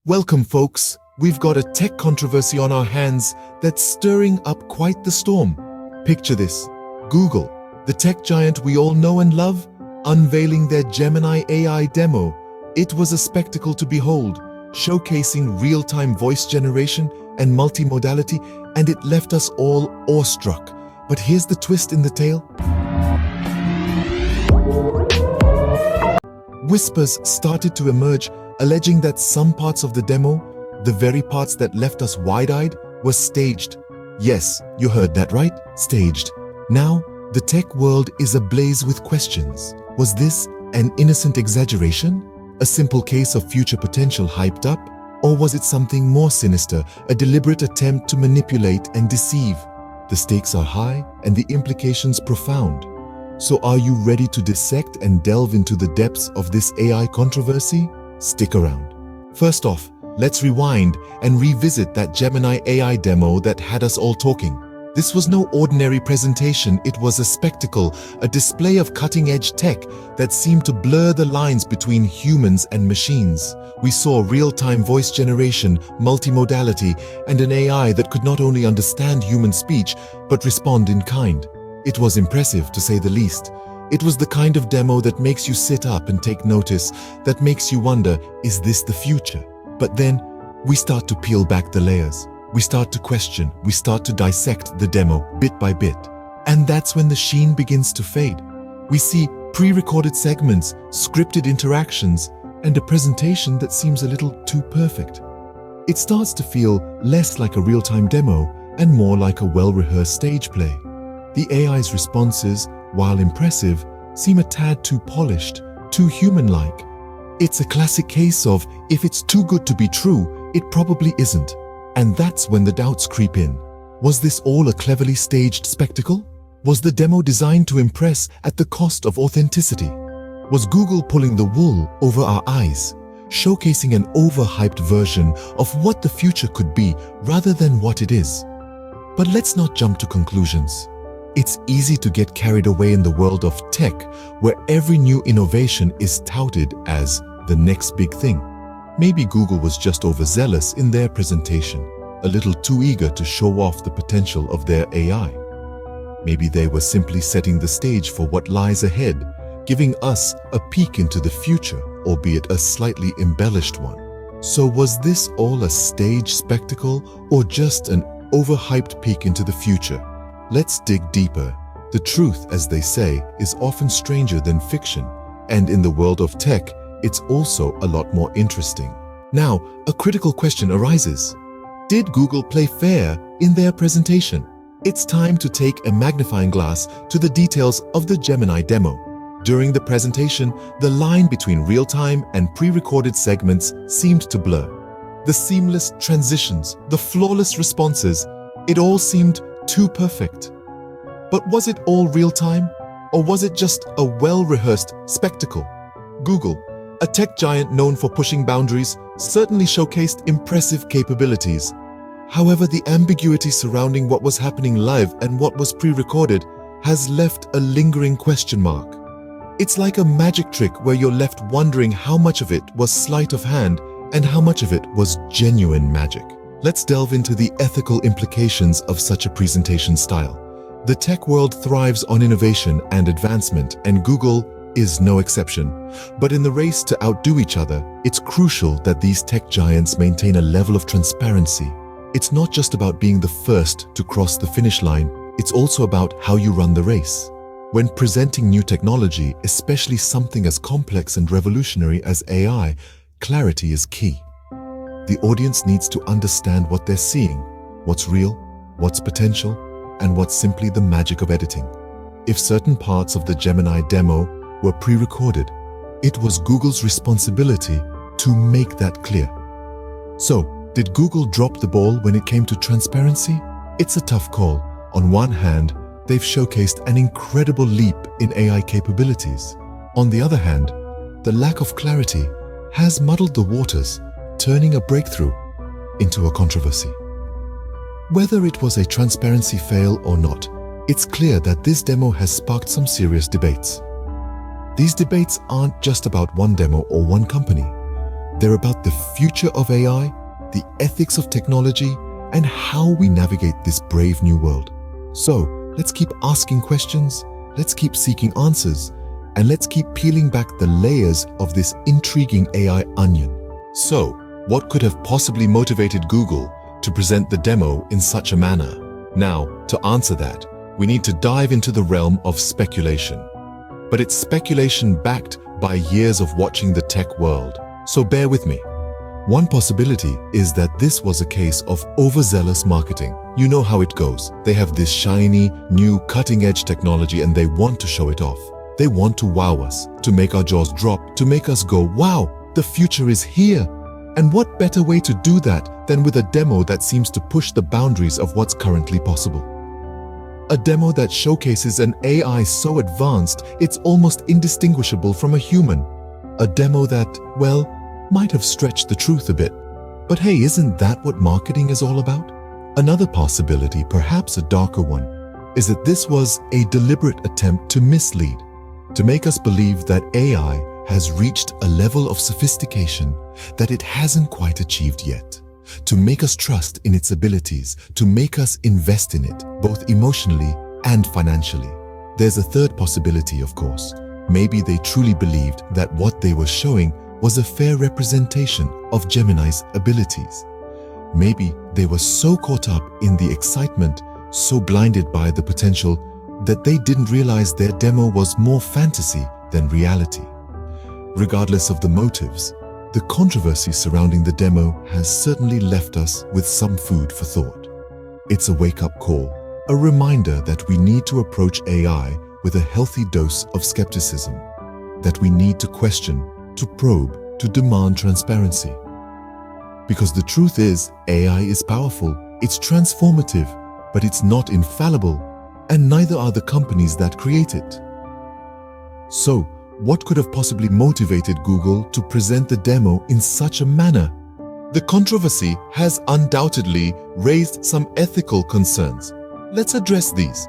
Welcome, folks. We've got a tech controversy on our hands that's stirring up quite the storm. Picture this: Google, the tech giant we all know and love, unveiling their Gemini AI demo. It was a spectacle to behold, showcasing real-time voice generation and multimodality, and it left us all awestruck. But here's the twist in the tale. Whispers started to emerge, alleging that some parts of the demo, the very parts that left us wide-eyed, were staged. Yes, you heard that right, staged. Now, the tech world is ablaze with questions. Was this an innocent exaggeration? A simple case of future potential hyped up? Or was it something more sinister, a deliberate attempt to manipulate and deceive? The stakes are high and the implications profound. So are you ready to dissect and delve into the depths of this AI controversy? Stick around. First off, let's rewind and revisit that Gemini AI demo that had us all talking. This was no ordinary presentation, it was a spectacle, a display of cutting-edge tech that seemed to blur the lines between humans and machines. We saw real-time voice generation, multimodality, and an AI that could not only understand human speech, but respond in kind. It was impressive, to say the least. It was the kind of demo that makes you sit up and take notice, that makes you wonder, is this the future? But then, we start to peel back the layers. We start to question, we start to dissect the demo bit by bit. And that's when the sheen begins to fade. We see pre-recorded segments, scripted interactions, and a presentation that seems a little too perfect. It starts to feel less like a real-time demo and more like a well-rehearsed stage play. The AI's responses, while impressive, seem a tad too polished, too human-like. It's a classic case of, if it's too good to be true, it probably isn't. And that's when the doubts creep in. Was this all a cleverly staged spectacle? Was the demo designed to impress at the cost of authenticity? Was Google pulling the wool over our eyes, showcasing an overhyped version of what the future could be rather than what it is? But let's not jump to conclusions. It's easy to get carried away in the world of tech, where every new innovation is touted as the next big thing. Maybe Google was just overzealous in their presentation, a little too eager to show off the potential of their AI. Maybe they were simply setting the stage for what lies ahead, giving us a peek into the future, albeit a slightly embellished one. So was this all a stage spectacle or just an overhyped peek into the future? Let's dig deeper. The truth, as they say, is often stranger than fiction, and in the world of tech, it's also a lot more interesting. Now, a critical question arises. Did Google play fair in their presentation? It's time to take a magnifying glass to the details of the Gemini demo. During the presentation, the line between real-time and pre-recorded segments seemed to blur. The seamless transitions, the flawless responses, it all seemed too perfect. But was it all real-time? Or was it just a well-rehearsed spectacle? Google, a tech giant known for pushing boundaries, certainly showcased impressive capabilities. However, the ambiguity surrounding what was happening live and what was pre-recorded has left a lingering question mark. It's like a magic trick where you're left wondering how much of it was sleight of hand and how much of it was genuine magic. Let's delve into the ethical implications of such a presentation style. The tech world thrives on innovation and advancement, and Google is no exception. But in the race to outdo each other, it's crucial that these tech giants maintain a level of transparency. It's not just about being the first to cross the finish line, it's also about how you run the race. When presenting new technology, especially something as complex and revolutionary as AI, clarity is key. The audience needs to understand what they're seeing, what's real, what's potential, and what's simply the magic of editing. If certain parts of the Gemini demo were pre-recorded, it was Google's responsibility to make that clear. So, did Google drop the ball when it came to transparency? It's a tough call. On one hand, they've showcased an incredible leap in AI capabilities. On the other hand, the lack of clarity has muddled the waters, turning a breakthrough into a controversy. Whether it was a transparency fail or not, it's clear that this demo has sparked some serious debates. These debates aren't just about one demo or one company. They're about the future of AI, the ethics of technology, and how we navigate this brave new world. So, let's keep asking questions, let's keep seeking answers, and let's keep peeling back the layers of this intriguing AI onion. So, what could have possibly motivated Google to present the demo in such a manner? Now, to answer that, we need to dive into the realm of speculation. But it's speculation backed by years of watching the tech world. So bear with me. One possibility is that this was a case of overzealous marketing. You know how it goes. They have this shiny, new, cutting-edge technology and they want to show it off. They want to wow us, to make our jaws drop, to make us go, wow, the future is here. And what better way to do that than with a demo that seems to push the boundaries of what's currently possible? A demo that showcases an AI so advanced it's almost indistinguishable from a human. A demo that, well, might have stretched the truth a bit. But hey, isn't that what marketing is all about? Another possibility, perhaps a darker one, is that this was a deliberate attempt to mislead, to make us believe that AI has reached a level of sophistication that it hasn't quite achieved yet, to make us trust in its abilities, to make us invest in it, both emotionally and financially. There's a third possibility, of course. Maybe they truly believed that what they were showing was a fair representation of Gemini's abilities. Maybe they were so caught up in the excitement, so blinded by the potential, that they didn't realize their demo was more fantasy than reality. Regardless of the motives, the controversy surrounding the demo has certainly left us with some food for thought. It's a wake-up call, a reminder that we need to approach AI with a healthy dose of skepticism, that we need to question, to probe, to demand transparency. Because the truth is, AI is powerful, it's transformative, but it's not infallible, and neither are the companies that create it. So, what could have possibly motivated Google to present the demo in such a manner? The controversy has undoubtedly raised some ethical concerns. Let's address these.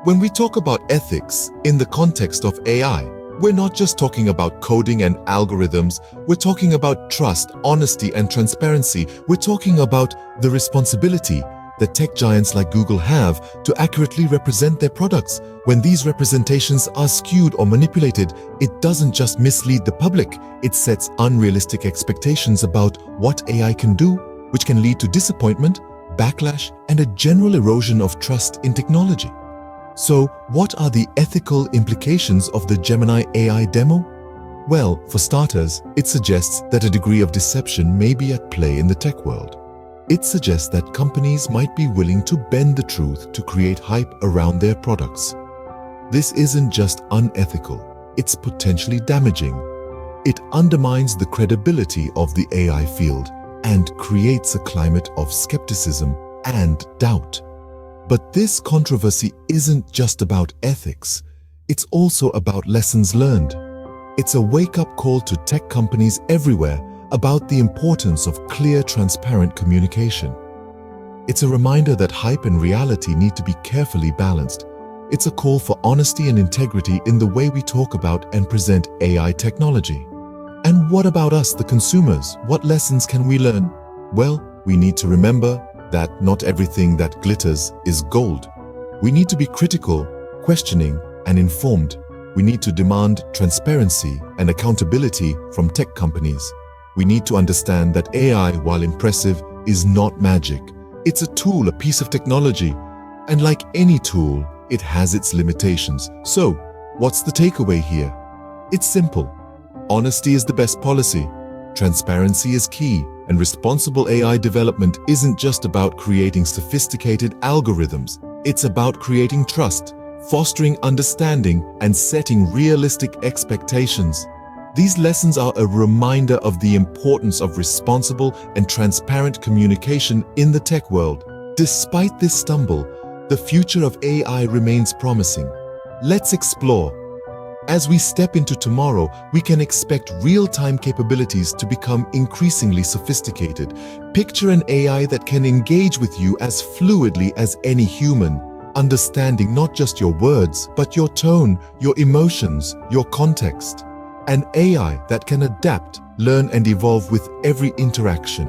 When we talk about ethics in the context of AI, we're not just talking about coding and algorithms, we're talking about trust, honesty, and transparency. We're talking about the responsibility that tech giants like Google have to accurately represent their products. When these representations are skewed or manipulated, it doesn't just mislead the public, it sets unrealistic expectations about what AI can do, which can lead to disappointment, backlash, and a general erosion of trust in technology. So, what are the ethical implications of the Gemini AI demo? Well, for starters, it suggests that a degree of deception may be at play in the tech world. It suggests that companies might be willing to bend the truth to create hype around their products. This isn't just unethical, it's potentially damaging. It undermines the credibility of the AI field and creates a climate of skepticism and doubt. But this controversy isn't just about ethics, it's also about lessons learned. It's a wake-up call to tech companies everywhere about the importance of clear, transparent communication. It's a reminder that hype and reality need to be carefully balanced. It's a call for honesty and integrity in the way we talk about and present AI technology. And what about us, the consumers? What lessons can we learn? Well, we need to remember that not everything that glitters is gold. We need to be critical, questioning, and informed. We need to demand transparency and accountability from tech companies. We need to understand that AI, while impressive, is not magic. It's a tool, a piece of technology. And like any tool, it has its limitations. So, what's the takeaway here? It's simple. Honesty is the best policy. Transparency is key. And responsible AI development isn't just about creating sophisticated algorithms. It's about creating trust, fostering understanding, and setting realistic expectations. These lessons are a reminder of the importance of responsible and transparent communication in the tech world. Despite this stumble, the future of AI remains promising. Let's explore. As we step into tomorrow, we can expect real-time capabilities to become increasingly sophisticated. Picture an AI that can engage with you as fluidly as any human, understanding not just your words, but your tone, your emotions, your context. An AI that can adapt, learn and evolve with every interaction.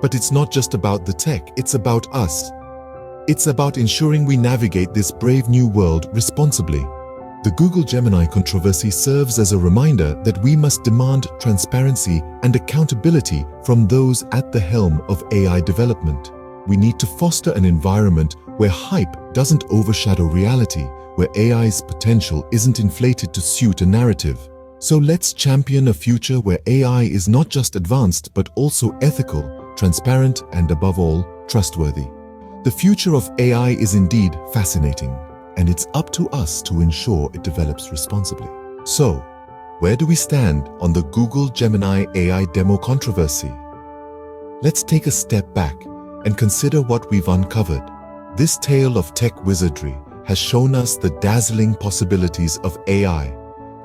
But it's not just about the tech, it's about us. It's about ensuring we navigate this brave new world responsibly. The Google Gemini controversy serves as a reminder that we must demand transparency and accountability from those at the helm of AI development. We need to foster an environment where hype doesn't overshadow reality, where AI's potential isn't inflated to suit a narrative. So let's champion a future where AI is not just advanced but also ethical, transparent, and above all, trustworthy. The future of AI is indeed fascinating, and it's up to us to ensure it develops responsibly. So, where do we stand on the Google Gemini AI Demo controversy? Let's take a step back and consider what we've uncovered. This tale of tech wizardry has shown us the dazzling possibilities of AI,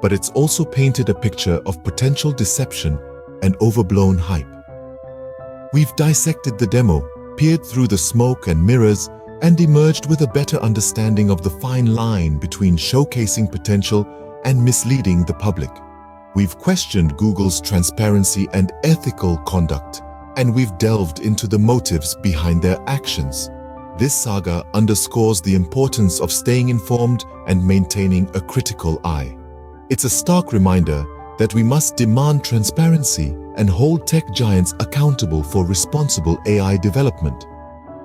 but it's also painted a picture of potential deception and overblown hype. We've dissected the demo, peered through the smoke and mirrors, and emerged with a better understanding of the fine line between showcasing potential and misleading the public. We've questioned Google's transparency and ethical conduct, and we've delved into the motives behind their actions. This saga underscores the importance of staying informed and maintaining a critical eye. It's a stark reminder that we must demand transparency and hold tech giants accountable for responsible AI development.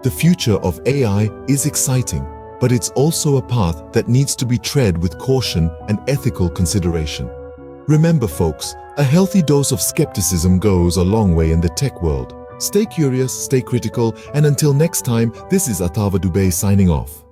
The future of AI is exciting, but it's also a path that needs to be tread with caution and ethical consideration. Remember, folks, a healthy dose of skepticism goes a long way in the tech world. Stay curious, stay critical, and until next time, this is Atava Dubey signing off.